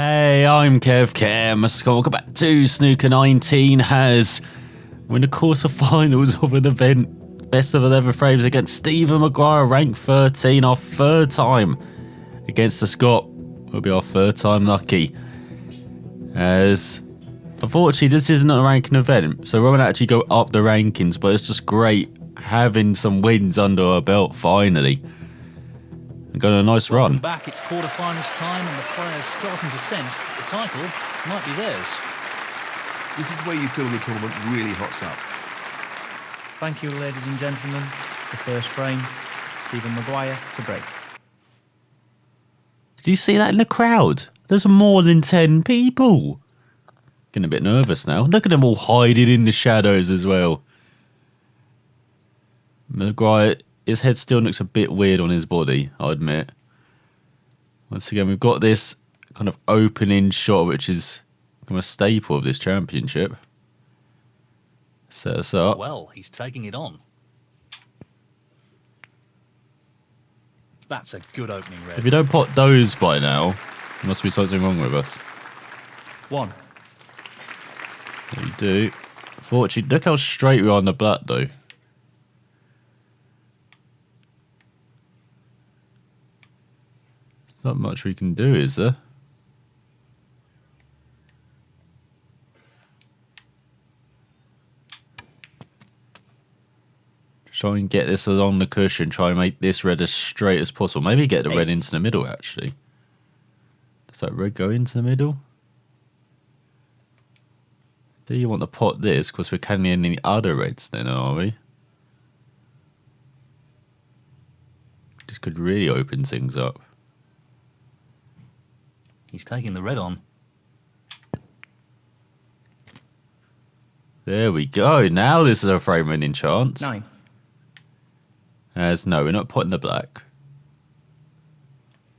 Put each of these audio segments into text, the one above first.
Hey, I'm Kev Cam. Welcome back to Snooker 19 has we're in the quarterfinals of an event. Best of 11 frames against Stephen Maguire, ranked 13, our third time against the Scot. Will be our third time lucky. As unfortunately this isn't a ranking event, so we won't actually go up the rankings, but it's just great having some wins under our belt finally. And got a nice run. Back, it's quarterfinals time, and the players starting to sense that the title might be theirs. This is where you feel the tournament really hots up. Thank you, ladies and gentlemen. The first frame, Stephen Maguire to break. Did you see that in the crowd? There's more than 10 people. Getting a bit nervous now. Look at them all hiding in the shadows as well. Maguire, his head still looks a bit weird on his body, I admit. Once again, we've got this kind of opening shot, which is kind of a staple of this championship. Set us up. Well, he's taking it on. That's a good opening red. If you don't pot those by now, there must be something wrong with us. One. There you do. Fortunately, look how straight we are on the black though. There's not much we can do, is there? Try and get this along the cushion. Try and make this red as straight as possible. Maybe get the red into the middle, actually. Does that red go into the middle? Do you want to pot this? Because we're carrying any other reds then, are we? This could really open things up. He's taking the red on. There we go. Now this is a frame winning chance. 9. As no, we're not potting the black.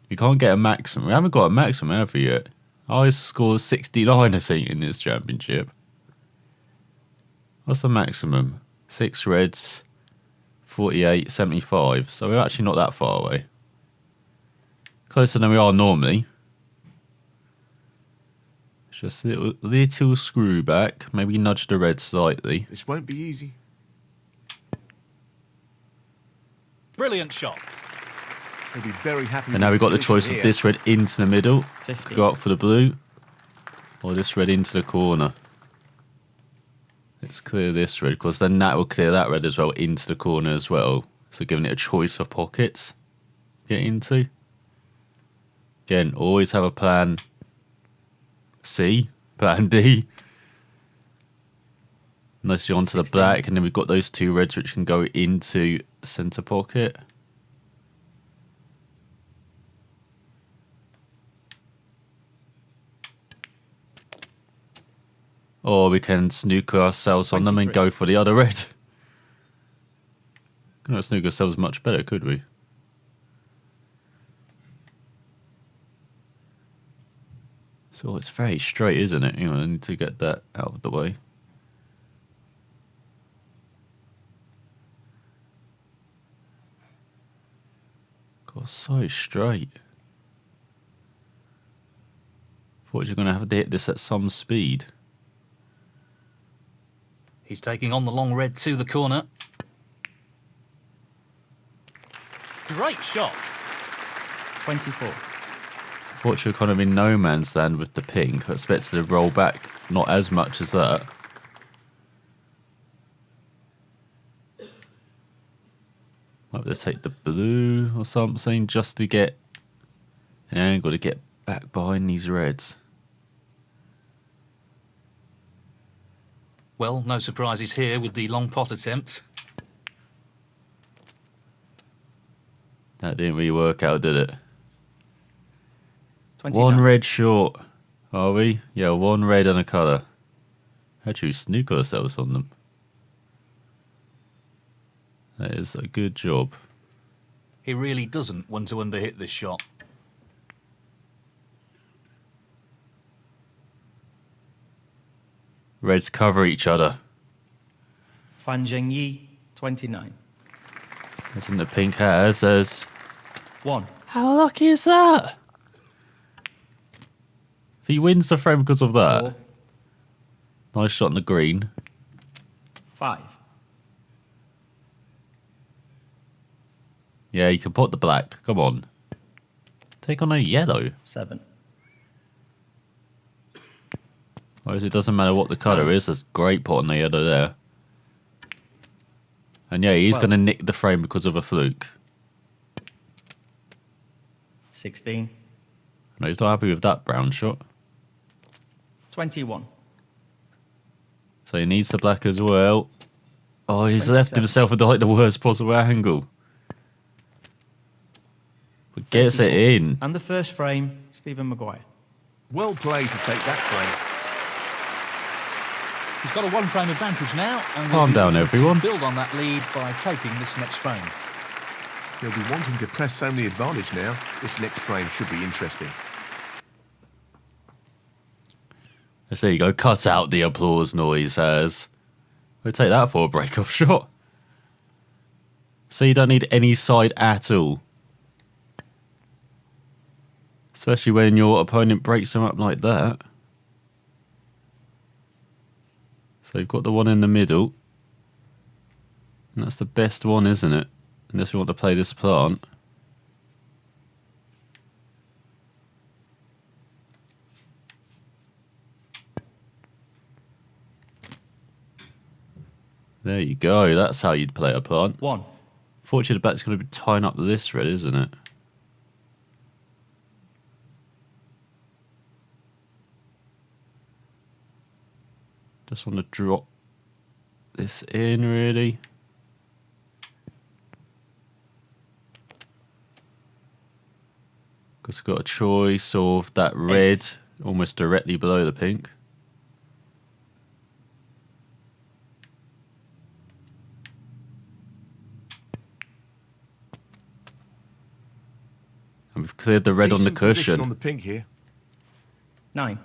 We can't get a maximum. We haven't got a maximum, have we yet? I scored 69, I think, in this championship. What's the maximum? 6 reds, 48, 75. So we're actually not that far away. Closer than we are normally. Just a little screw back. Maybe nudge the red slightly. This won't be easy. Brilliant shot. He'll be very happy. And now we've got the choice of this red into the middle. 50. Could go up for the blue. Or this red into the corner. Let's clear this red, because then that will clear that red as well into the corner as well. So giving it a choice of pockets to get into. Again, always have a plan C, plan D. Unless you're onto the black, and then we've got those 2 reds which can go into the centre pocket. Or we can snooker ourselves on them and go for the other red. Could not snooker ourselves much better, could we? So it's very straight, isn't it? You know, I need to get that out of the way. God, so straight. Thought you're going to have to hit this at some speed. He's taking on the long red to the corner. Great shot. 24. Thought you were kind of in no man's land with the pink. I expected to roll back, not as much as that. Might have to take the blue or something just to get an angle to get back behind these reds. Well, no surprises here with the long pot attempt. That didn't really work out, did it? 29. 1 red short, are we? Yeah, 1 red and a colour. How'd you snooker ourselves on them? That is a good job. He really doesn't want to underhit this shot. Reds cover each other. Fan Zhengyi, 29. As in the pink hat says. 1. How lucky is that? If he wins the frame because of that, 4, nice shot on the green. 5, Yeah, you can pot the black. Come on. Take on a yellow. 7, Whereas it doesn't matter what the colour is. There's great pot on the yellow there. And yeah, he's 12. going to nick the frame because of a fluke. 16, No, he's not happy with that brown shot. 21, So he needs the black as well. Oh, he's left 27. himself with like the worst possible angle. But gets it 34. in. And the first frame, Stephen Maguire. Well played to take that frame. He's got a one-frame advantage now. And Calm will be down, looking to everyone. build on that lead by taking this next frame. He'll be wanting to press home the advantage now. This next frame should be interesting. Let's there you go. Cut out the applause noise as we'll take that for a break-off shot. So you don't need any side at all. Especially when your opponent breaks them up like that. So you've got the one in the middle. And that's the best one, isn't it? Unless you want to play this plant. There you go. That's how you'd play a plant. 1, Fortunately, the back's going to be tying up this red, isn't it? Just want to drop this in, really. Because we've got a choice of that red almost directly below the pink. And we've cleared the red on the Decent position cushion. on the pink here. 9,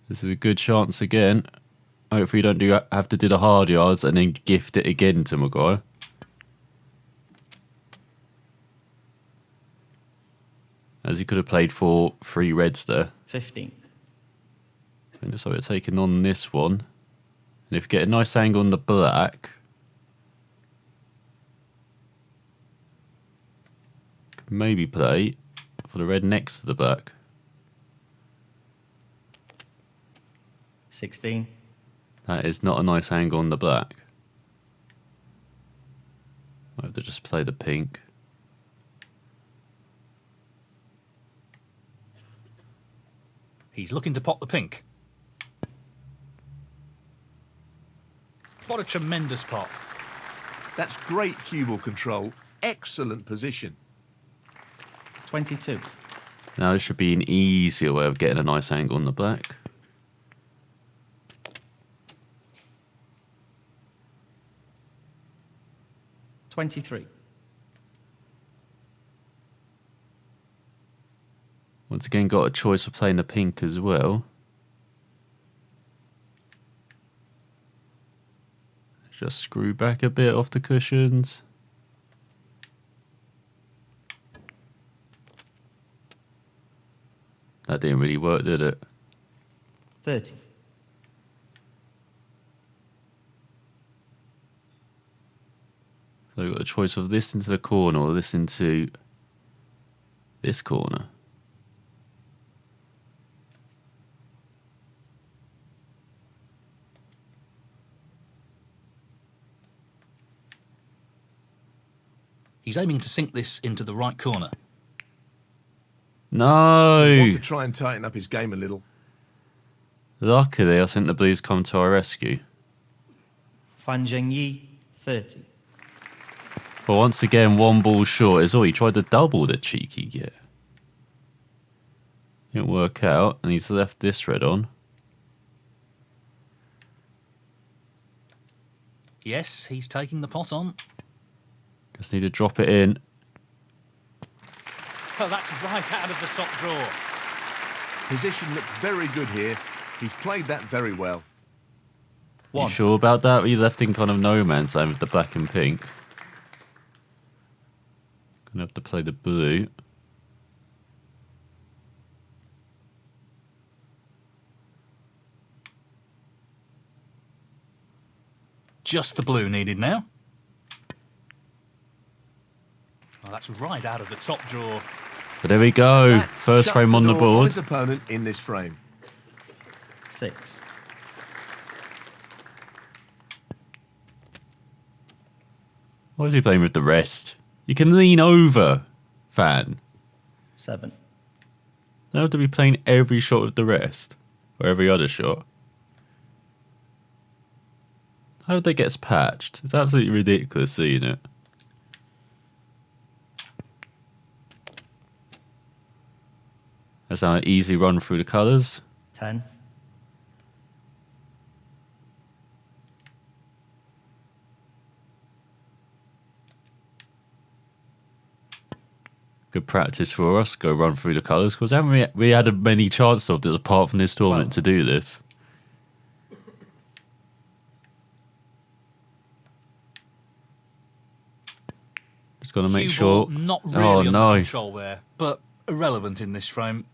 This is a good chance again. Hopefully you don't have to do the hard yards and then gift it again to Maguire. As he could have played for 3 reds there. 15, And just so we're taking on this one. And if you get a nice angle on the black, could maybe play for the red next to the black. 16, That is not a nice angle on the black. I have to just play the pink. He's looking to pot the pink. What a tremendous pot. That's great cue ball control. Excellent position. 22, Now this should be an easier way of getting a nice angle on the black. $23, Once again, got a choice of playing the pink as well. Just screw back a bit off the cushions. That didn't really work, did it? 30, So we've got a choice of this into the corner or this into this corner. He's aiming to sink this into the right corner. No! Want to try and tighten up his game a little. Luckily, I think the blues come to our rescue. Fan Zhengyi, 30, But once again, one ball short is all. He tried to double the cheeky git. Didn't work out, and he's left this red on. Yes, he's taking the pot on. Just need to drop it in. Oh, that's right out of the top drawer. Position looks very good here. He's played that very well. You 1, sure about that? He left in kind of no man's land with the black and pink. Gonna have to play the blue. Just the blue needed now. Well, that's right out of the top drawer. But there we go. That First shuts frame on the door on board. his opponent in this frame. 6. Why is he playing with the rest? You can lean over, Fan. 7. They have to be playing every shot with the rest. Or every other shot. How they gets patched? It's absolutely ridiculous seeing it. That's now an easy run through the colours. 10. Good practice for us. Go run through the colours because haven't we had many chances of this apart from this tournament to do this. Just got to make Cue sure. ball not really Oh under no! I control there, but irrelevant in this frame.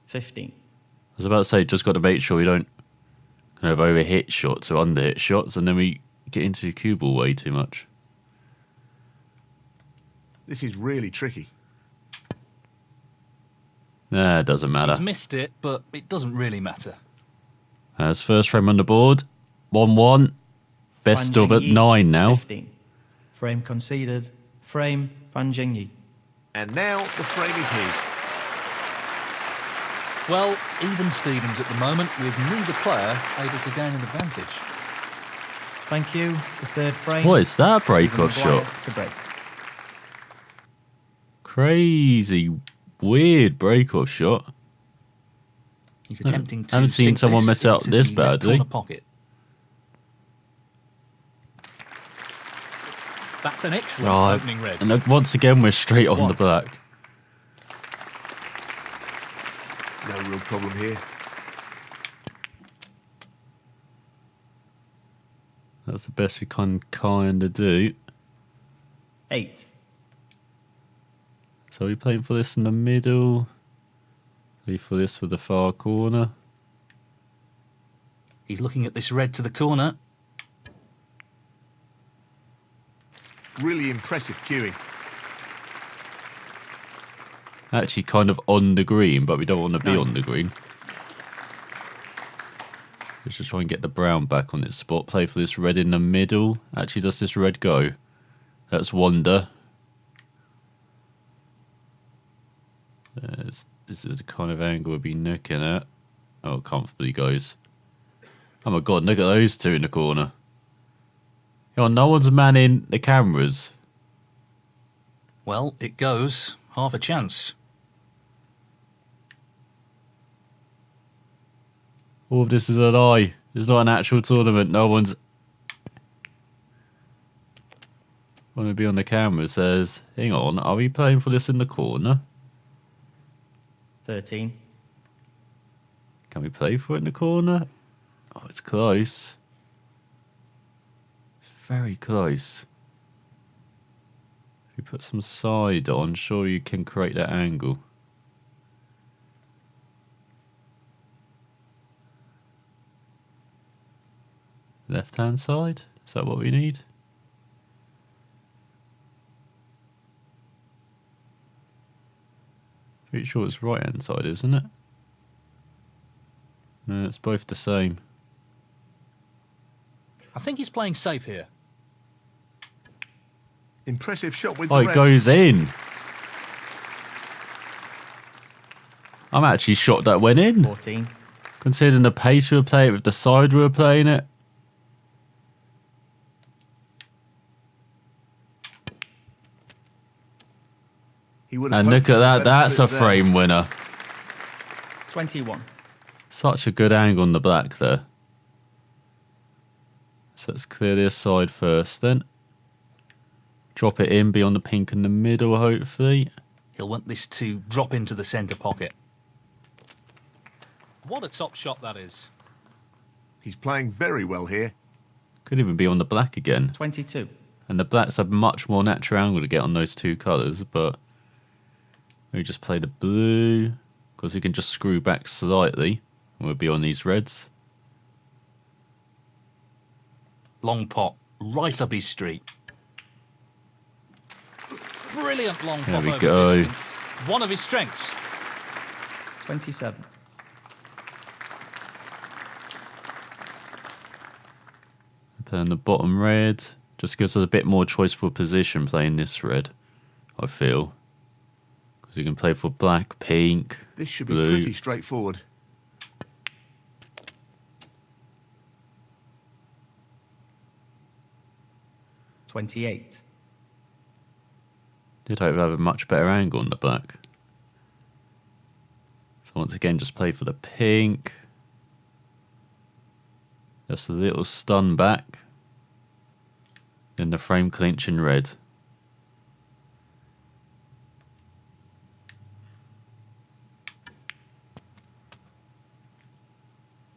15. was about to say, just got to make sure we don't kind of overhit shots or underhit shots, and then we get into the cue ball way too much. This is really tricky. Nah, it doesn't matter. He's missed it, but it doesn't really matter. As first frame on the board, 1-1. Best Fan of at Zhengyi, 9 now. 15. Frame conceded. Frame Fan Zhengyi. And now the frame is his. Well, even Stevens at the moment, with neither player able to gain an advantage. Thank you. The third frame. What is that Stephen break-off Maguire shot? to break. Crazy, weird break-off shot. He's attempting to haven't seen sink someone mess up into this the left badly. corner pocket. That's an excellent Right, opening red. and once again we're straight on the black. No real problem here. That's the best we can kind of do. 8. So we're playing for this in the middle. Play for this for the far corner. He's looking at this red to the corner. Really impressive cueing. Actually kind of on the green, but we don't want to be No. on the green. Let's just try and get the brown back on its spot. Play for this red in the middle. Actually, does this red go? That's Wonder. This is the kind of angle we'll be looking at. Oh, it comfortably goes. Oh my god, look at those two in the corner. Oh, no one's manning the cameras. Well, it goes. Half a chance. All of this is a lie. It's not an actual tournament. No one's want to be on the camera. Says, hang on, are we playing for this in the corner? 13. Can we play for it in the corner? Oh, it's close. It's very close. If you put some side on, sure you can create that angle. Left hand side? Is that what we need? Pretty sure it's right hand side, isn't it? No, it's both the same. I think he's playing safe here. Impressive shot with Oh, the it rest. goes in. I'm actually shocked that went in. 14. Considering the pace we were playing with the side we were playing it. He would have And hoped look at for that, better that's a split there. frame winner. 21. Such a good angle on the black there. So let's clear this side first then. Drop it in, be on the pink in the middle hopefully. He'll want this to drop into the centre pocket. What a top shot that is. He's playing very well here. Could even be on the black again. 22. And the black's a much more natural angle to get on those two colours, but we just play the blue, because we can just screw back slightly and we'll be on these reds. Long pot, right up his street. Brilliant long There pop we over go. distance. One of his strengths. 27. Playing the bottom red. Just gives us a bit more choice for position playing this red, I feel. Because you can play for black, pink, This should be blue. pretty straightforward. $28. Did hope to have a much better angle on the black. So once again, just play for the pink. Just a little stun back. Then the frame clinch in red.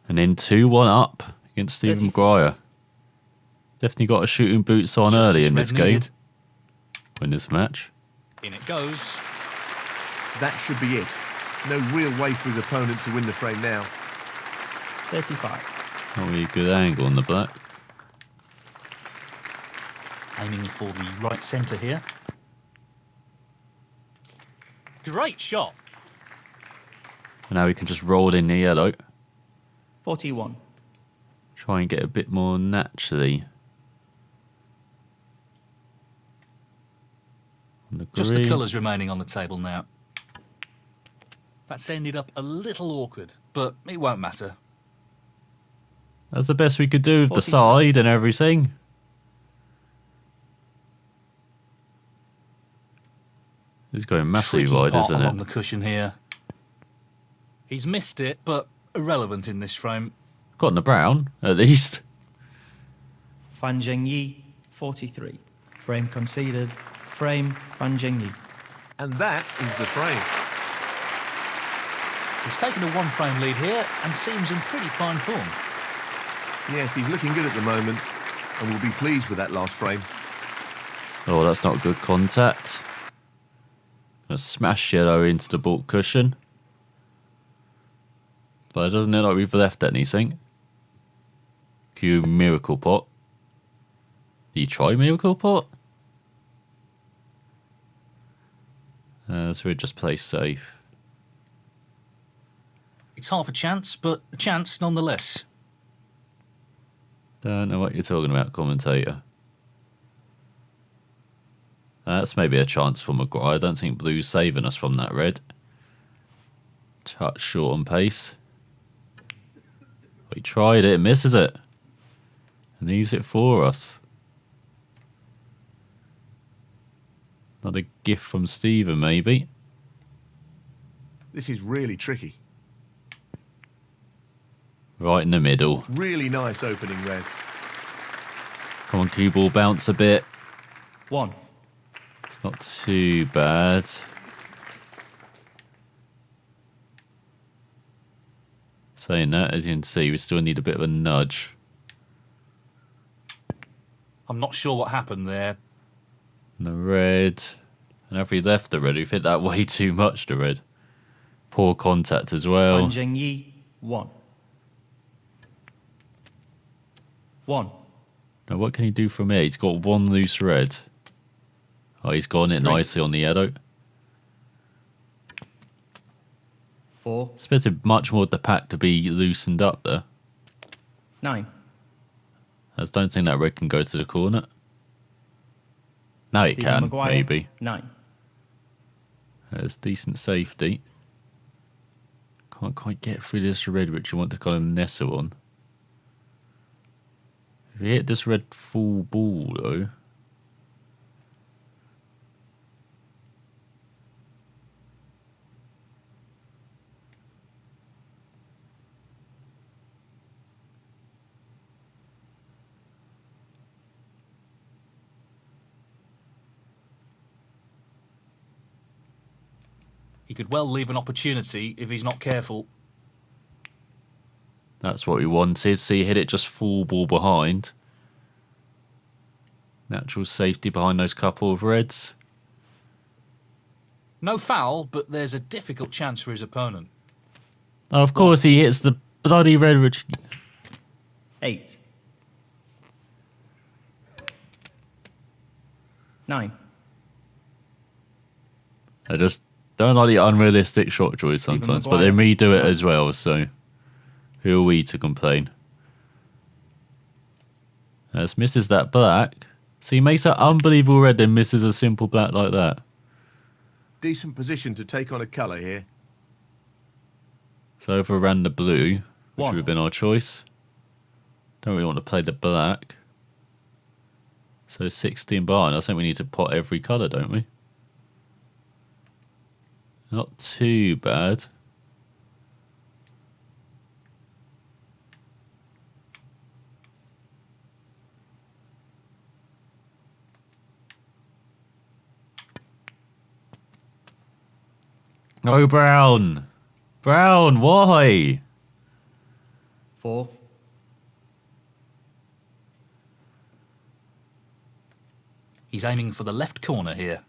And then 2-1 up against Stephen 34. Maguire. Definitely got a shooting boots on Just early as in this red game. needed. In this match. In it goes. That should be it. No real way for his opponent to win the frame now. 35. Not really a good angle on the black. Aiming for the right centre here. Great shot. And now we can just roll in the yellow. 41. Try and get a bit more naturally. On the Just the green. colours remaining on the table now. That's ended up a little awkward, but it won't matter. That's the best we could do with the 45. side and everything. It's going massively Tricky wide, pot isn't along it? the cushion here. He's missed it, but irrelevant in this frame. Got the brown, at least. Fan Zhengyi, 43. Frame conceded. Frame, Fan Zhengyi. And that is the frame. He's taken a one-frame lead here and seems in pretty fine form. Yes, he's looking good at the moment, and will be pleased with that last frame. Oh, that's not good contact. A smash yellow into the baulk cushion. But it doesn't look like we've left anything. Cue Miracle Pot. Do you try Miracle Pot? So we just play safe. It's half a chance, but a chance nonetheless. Don't know what you're talking about, commentator. That's maybe a chance for Maguire. I don't think blue's saving us from that red. Touch short on pace. We tried it, misses it. And leaves it for us. Another gift from Steven, maybe. This is really tricky. Right in the middle. Really nice opening red. Come on, cue ball, bounce a bit. 1. It's not too bad. Saying that, as you can see, we still need a bit of a nudge. I'm not sure what happened there. And the red. And if we left the red, we've hit that way too much, the red. Poor contact as well. Fan Zhengyi, 1. 1. Now, what can he do from here? He's got one loose red. Oh, he's gone it 3. nicely on the yellow. 4. Expected much more of the pack to be loosened up there. 9. I just don't think that red can go to the corner. Now it Stephen can, Maguire, maybe. 9. There's decent safety. Can't quite get through this red, which you want to kind of nestle on. If you hit this red full ball, though. He could well leave an opportunity if he's not careful. That's what we wanted. See, hit it just full ball behind. Natural safety behind those couple of reds. No foul, but there's a difficult chance for his opponent. Oh, of course, he hits the bloody red, which 8. 9. I just don't like the unrealistic shot choice sometimes, but then we do it as well, so who are we to complain? As misses that black. So he makes that unbelievable red, then misses a simple black like that. Decent position to take on a colour here. So overran the blue, which 1. would have been our choice. Don't really want to play the black. So 16 behind. I think we need to pot every colour, don't we? Not too bad. Oh, brown. Brown, why? 4. He's aiming for the left corner here.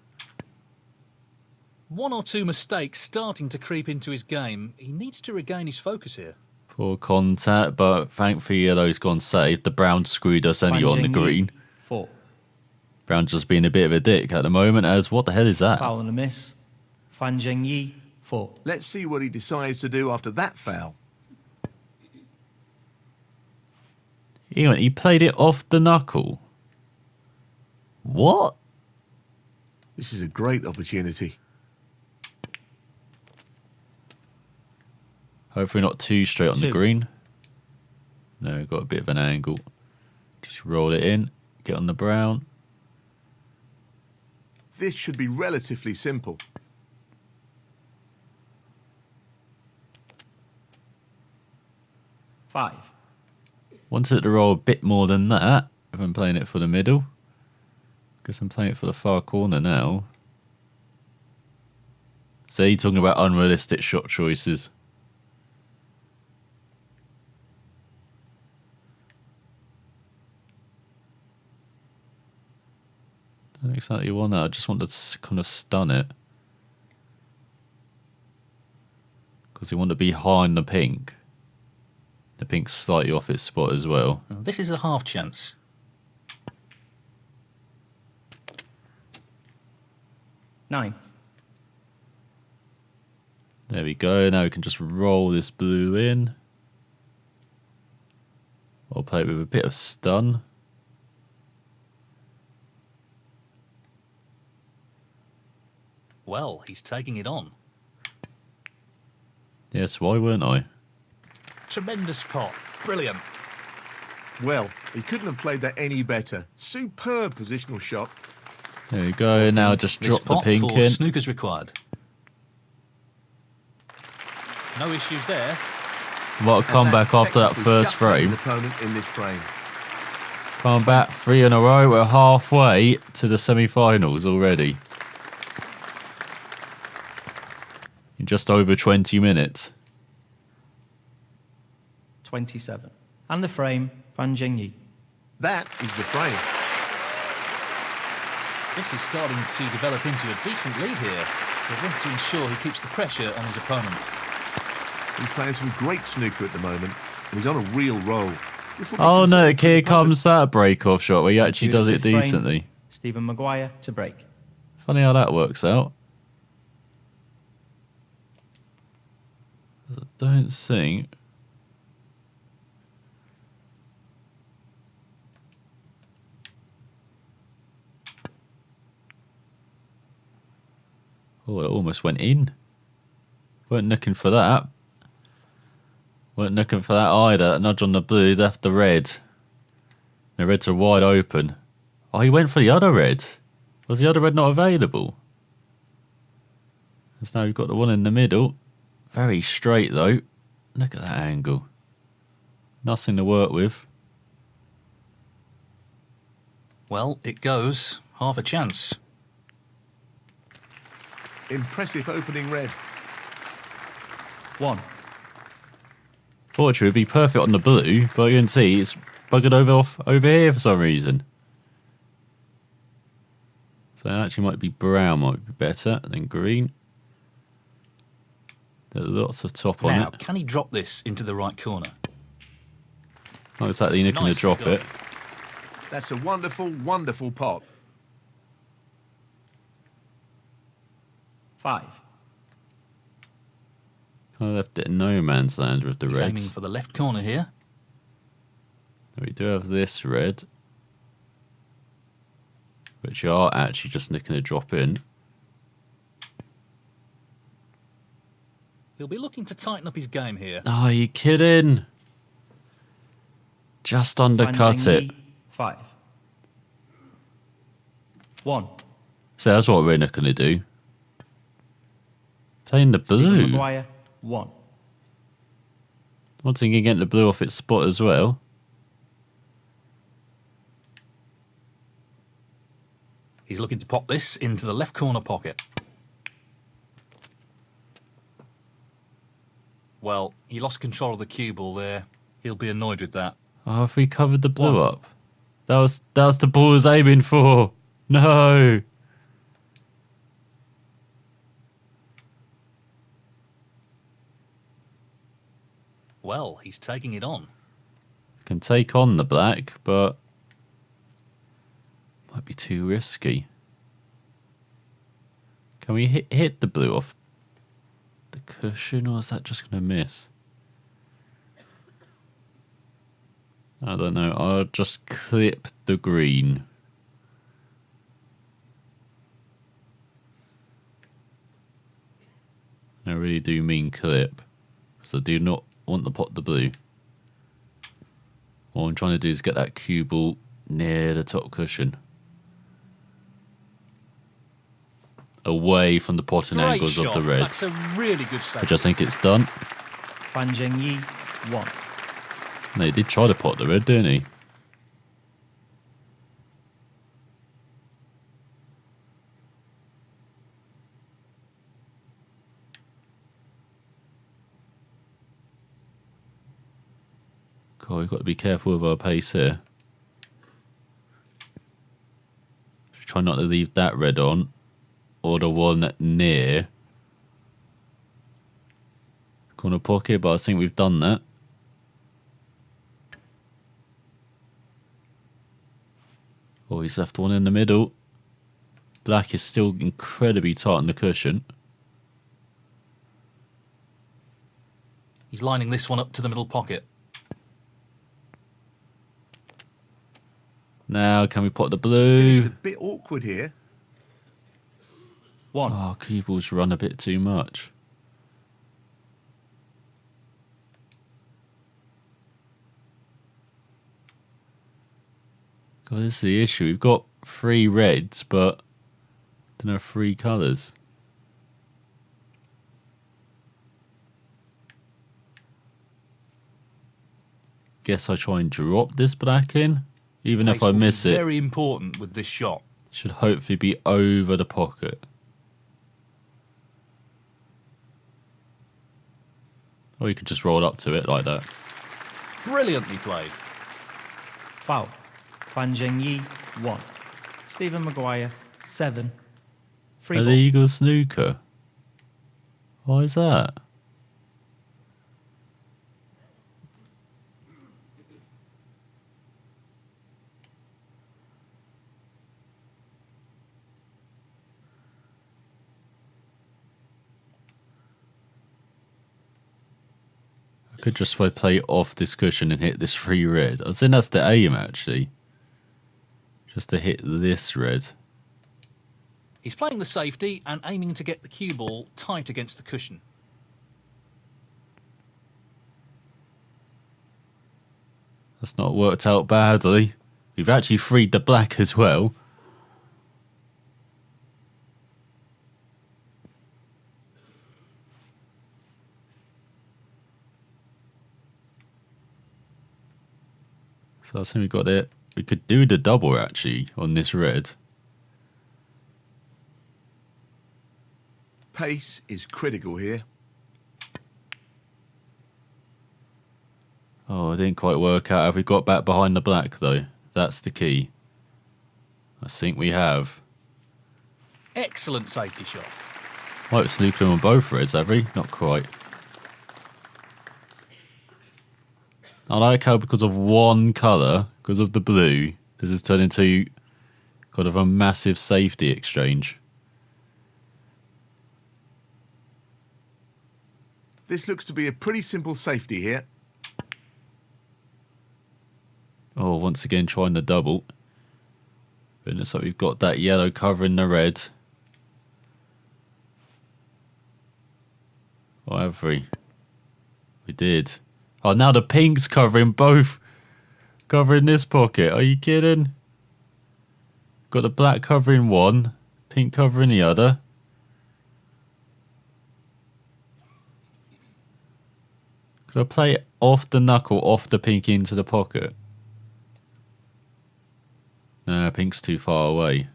One or two mistakes starting to creep into his game. He needs to regain his focus here. Poor contact, but thankfully yellow's gone safe. The brown screwed us anyway on the green. 4. Brown just being a bit of a dick at the moment, as what the hell is that? Foul and a miss. Fan Zhengyi, 4. Let's see what he decides to do after that foul. He played it off the knuckle. What? This is a great opportunity. Hopefully not too straight on the 2. green. No, got a bit of an angle. Just roll it in, get on the brown. This should be relatively simple. 5. Wanted it to roll a bit more than that if I'm playing it for the middle. Guess I'm playing it for the far corner now. So you're talking about unrealistic shot choices. Don't exactly want that. I just want to kind of stun it. Because you want to be behind the pink. The pink's slightly off its spot as well. This is a half chance. 9. There we go. Now we can just roll this blue in. I'll play it with a bit of stun. Well, he's taking it on. Yes, why weren't I? Tremendous pot. Brilliant. Well, he couldn't have played that any better. Superb positional shot. There we go. Now just This drop the pot pink for in. Snooker's required. No issues there. What a comeback after that first frame. Opponent in this frame. Come back 3 in a row. We're halfway to the semi-finals already. In just over 20 minutes. 27. And the frame, Fan Zhengyi. That is the frame. This is starting to develop into a decent lead here. They want to ensure he keeps the pressure on his opponent. He's playing some great snooker at the moment, and he's on a real roll. Oh no, here comes that break-off shot where he actually does it Beautiful frame. decently. Stephen Maguire to break. Funny how that works out. I don't think... Oh, it almost went in. Weren't looking for that. Weren't looking for that either. That nudge on the blue, left the red. The reds are wide open. Oh, he went for the other red. Was the other red not available? So now we've got the one in the middle. Very straight though. Look at that angle. Nothing to work with. Well, it goes. Half a chance. Impressive opening red. 1. Fortunately, it'd be perfect on the blue, but you can see it's buggered over here for some reason. So it actually might be brown, might be better than green. There's lots of top on Now, it. can he drop this into the right corner? Not exactly looking to Nicely drop done. it. That's a wonderful, wonderful pot. 5. Kind of left it in no man's land with the He's aiming reds. for the left corner here. We do have this red, which you are actually just nicking a drop in. He'll be looking to tighten up his game here. Oh, are you kidding? Just undercut Fan it. Zhengyi, 5. 1. So that's what we're not going to do. Playing the Stephen blue. Maguire, 1. Once again, getting the blue off its spot as well. He's looking to pop this into the left corner pocket. Well, he lost control of the cue ball there. He'll be annoyed with that. Oh, if we covered the blue 1. up. That was the ball I was aiming for. No. Well, he's taking it on. Can take on the black, but might be too risky. Can we hit the blue off the cushion, or is that just going to miss? I don't know. I'll just clip the green. I really do mean clip, because I do not want to pot the blue. All I'm trying to do is get that cue ball near the top cushion, away from the potting Great angles shot. of the reds. That's a really good save. I just think it's done. Fan Zhengyi, 1. No, he did try to pot the red, didn't he? God, we've got to be careful with our pace here. Try not to leave that red on, or the one near corner pocket, but I think we've done that. Oh, he's left one in the middle. Black is still incredibly tight on the cushion. He's lining this one up to the middle pocket. Now, can we pot the Finished a blue? bit awkward here. 1. Oh, cue balls run a bit too much. God, this is the issue. We've got 3 reds, but don't have 3 colours. Guess I try and drop this black in. Even if Pace I will be miss it, very important with this shot. should hopefully be over the pocket. Or you could just roll up to it like that. Brilliantly played. Foul. Fan Zhengyi, 1. Stephen Maguire, 7. Free ball. Illegal snooker. Why is that? I could just play off this cushion and hit this free red. I think that's the aim actually. Just to hit this red. He's playing the safety and aiming to get the cue ball tight against the cushion. That's not worked out badly. We've actually freed the black as well. So I think we got it. We could do the double actually on this red. Pace is critical here. Oh, it didn't quite work out. Have we got back behind the black though? That's the key. I think we have. Excellent safety shot. Might snooker on both reds, have we? Not quite. I like how because of one colour, because of the blue, this has turned into kind of a massive safety exchange. This looks to be a pretty simple safety here. Oh, once again trying the double. But it looks like we've got that yellow covering the red. Or have we? We did. Oh, now the pink's covering both. Covering this pocket. Are you kidding? Got the black covering one, pink covering the other. Could I play it off the knuckle, off the pink into the pocket? No, pink's too far away.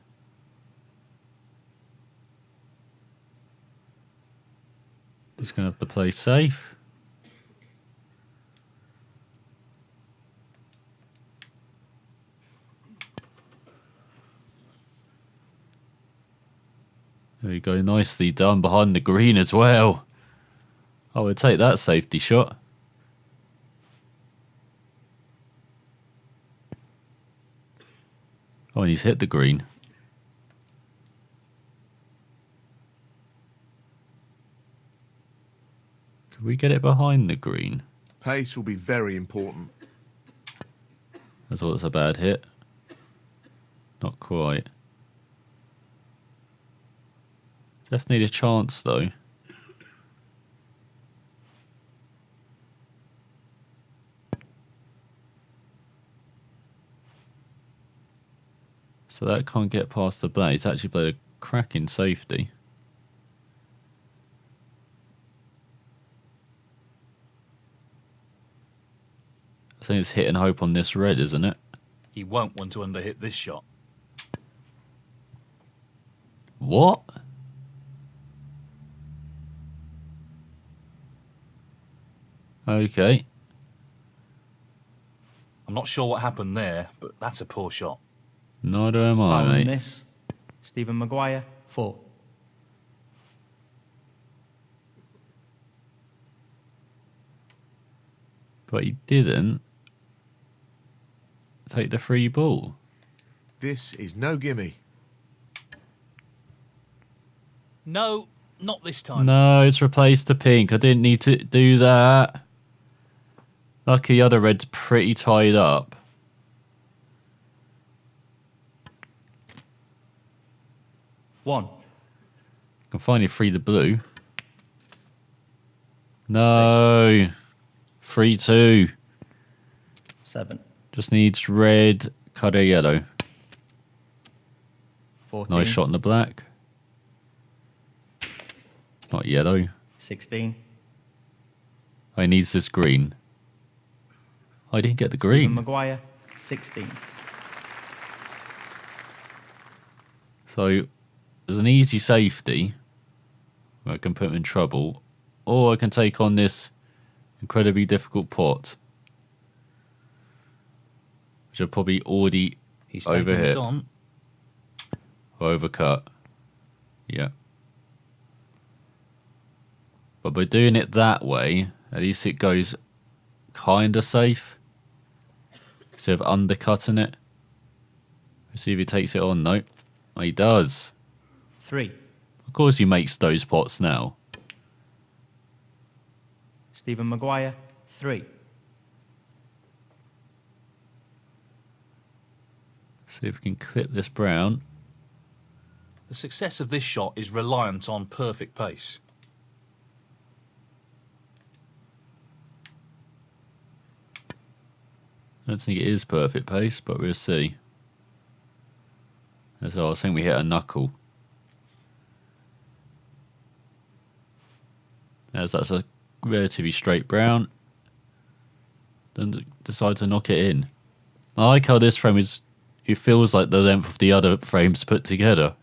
Just going to have to play safe. There we go, nicely done behind the green as well. I would take that safety shot. Oh, and he's hit the green. Could we get it behind the green? Pace will be very important. I thought it was a bad hit. Not quite. Definitely a chance though. So that can't get past the black. It's actually played a cracking safety. I think it's hit and hope on this red, isn't it? He won't want to underhit this shot. What? Okay. I'm not sure what happened there, but that's a poor shot. Neither am I, Following mate. this, Stephen Maguire, 4. But he didn't take the free ball. This is no gimme. No, not this time. No, it's replaced the pink. I didn't need to do that. Lucky the other red's pretty tied up. One. Can finally free the blue. No. 3-2. 7. Just needs red, cutter yellow. 14. Nice shot in the black. Not yellow. 16. Oh, he needs this green. Oh, I didn't get the Stephen green. Maguire, 16. So there's an easy safety where I can put him in trouble, or I can take on this incredibly difficult pot, which I've probably already He's taking overhit this on. or overcut. Yeah. But by doing it that way, at least it goes kind of safe instead of undercutting it. Let's see if he takes it on. No. Oh, he does. 3. Of course he makes those pots now. Stephen Maguire, 3. See if we can clip this brown. The success of this shot is reliant on perfect pace. I don't think it is perfect pace, but we'll see. So I was saying we hit a knuckle. As that's a relatively straight brown. Then decide to knock it in. I like how this frame is. It feels like the length of the other frames put together.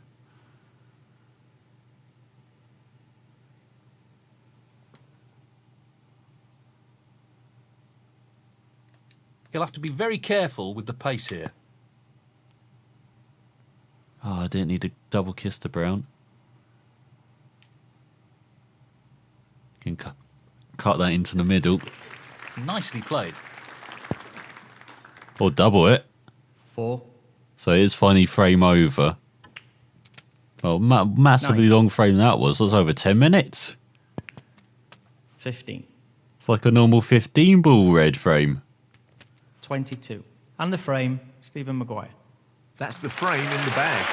He'll have to be very careful with the pace here. Oh, I didn't need to double kiss the brown. Can cut that into the middle. Nicely played. Or double it. 4. So it is finally frame over. Oh, massively 9. long frame that was. That was over 10 minutes. 15. It's like a normal 15 ball red frame. 22. And the frame, Stephen Maguire. That's the frame in the bag.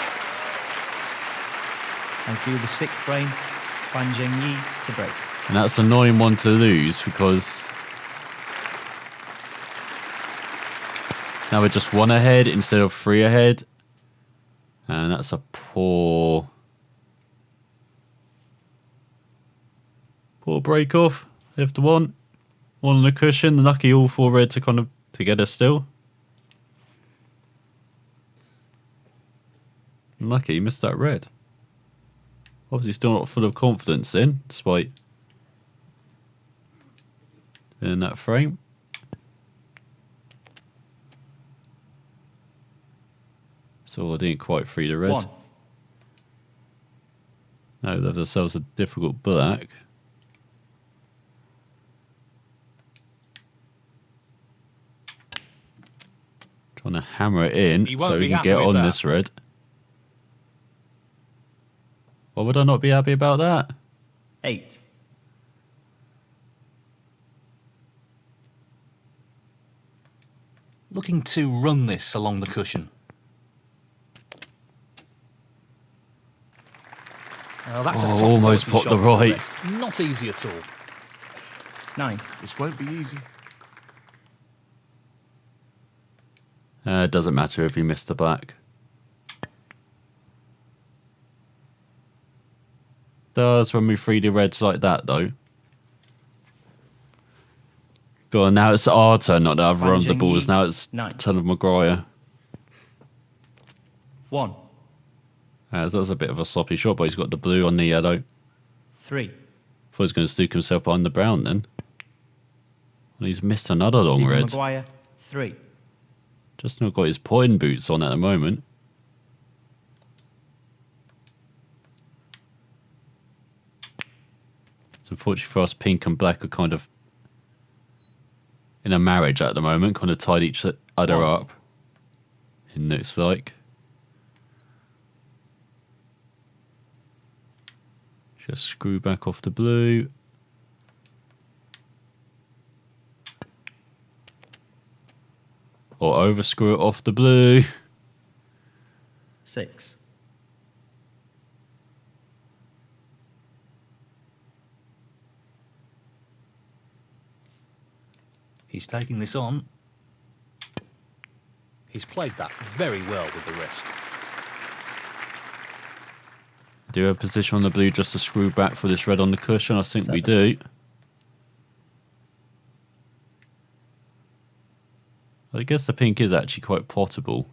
Thank you. The 6th frame, Fan Zhengyi to break. And that's an annoying one to lose because now we're just 1 ahead instead of 3 ahead. And that's a poor break off. After one on the cushion. Lucky all 4 red to kind of together still. Lucky he missed that red. Obviously still not full of confidence then, despite in that frame. So I didn't quite free the red. 1. No, they've themselves a difficult black. Trying to hammer it in He won't so be we can happy get with on that. this red. Why would I not be happy about that? 8. Looking to run this along the cushion. Well, that's a Oh, top almost quality popped the shot with right. wrist. Not easy at all. 9. This won't be easy. It doesn't matter if you miss the black. Does when we free the reds like that though. Go on, now it's our turn, not that I've Fan run the Zhengyi, balls. Now it's 9. turn of Maguire. 1. So that's a bit of a sloppy shot, but he's got the blue on the yellow. 3. Thought he was going to stick himself behind the brown then. And he's missed another long Stephen red. Maguire, 3. Just not got his point boots on at the moment. So unfortunately for us, pink and black are kind of in a marriage at the moment, kind of tied each other One. up. It looks like. Just screw back off the blue. Or overscrew it off the blue. 6. He's taking this on. He's played that very well with the wrist. Do you have a position on the blue just to screw back for this red on the cushion? I think we 7. do. I guess the pink is actually quite potable.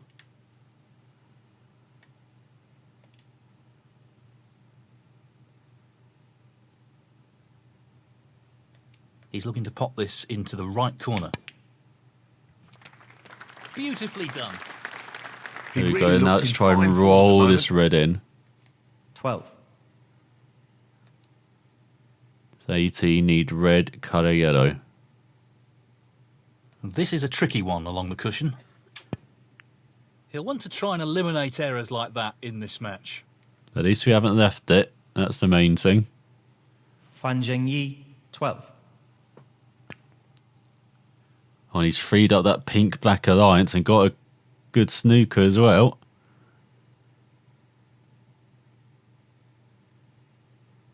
He's looking to pop this into the right corner. Beautifully done. There He we go. really Now looks let's in try fine and form at roll the this moment. red in. 12. So 18 need red, colour yellow. This is a tricky one along the cushion. He'll want to try and eliminate errors like that in this match. At least we haven't left it. That's the main thing. Fan Zhengyi, 12. Oh, and he's freed up that pink-black alliance and got a good snooker as well.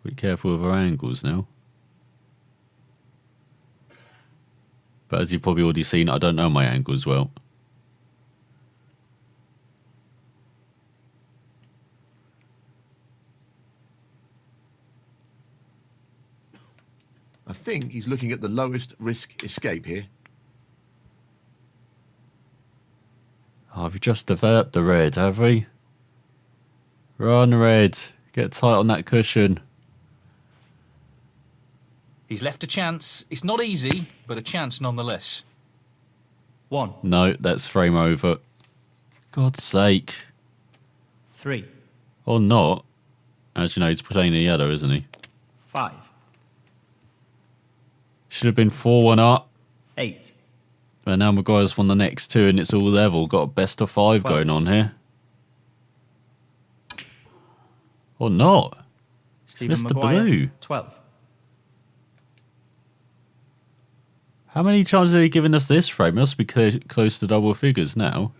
Be careful with our angles now. But as you've probably already seen, I don't know my angles well. I think he's looking at the lowest risk escape here. Oh, we've just developed the red, have we? Run, red. Get tight on that cushion. He's left a chance. It's not easy, but a chance nonetheless. 1. No, that's frame over. God's sake. 3. Or not. Actually, no, he's playing a yellow, isn't he? 5. Should have been 4-1 up. 8. But now Maguire's won the next two and it's all level. Got a best of 5 12. going on here. Or not. Stephen missed the Maguire, blue. 12. How many chances are he giving us this frame? Must be close to double figures now.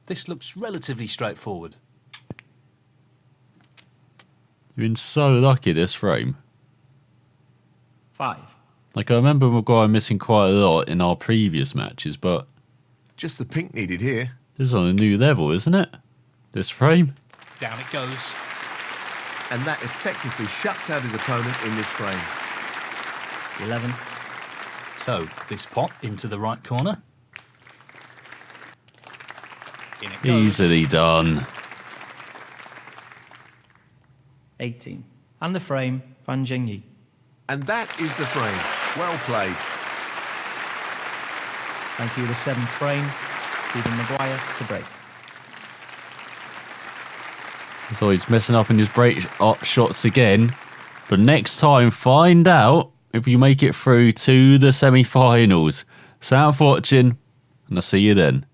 This looks relatively straightforward. You've been so lucky this frame. 5. Like, I remember Maguire missing quite a lot in our previous matches, but Just the pink needed here. this is on a new level, isn't it? This frame. Down it goes. And that effectively shuts out his opponent in this frame. 11. So, this pot into the right corner. In it goes. Easily done. 18. And the frame, Fan Zhengyi. And that is the frame. Well played. Thank you, the 7th frame, Stephen Maguire to break. So he's messing up in his break up shots again. But next time, find out if you make it through to the semi-finals. Thanks for watching, and I'll see you then.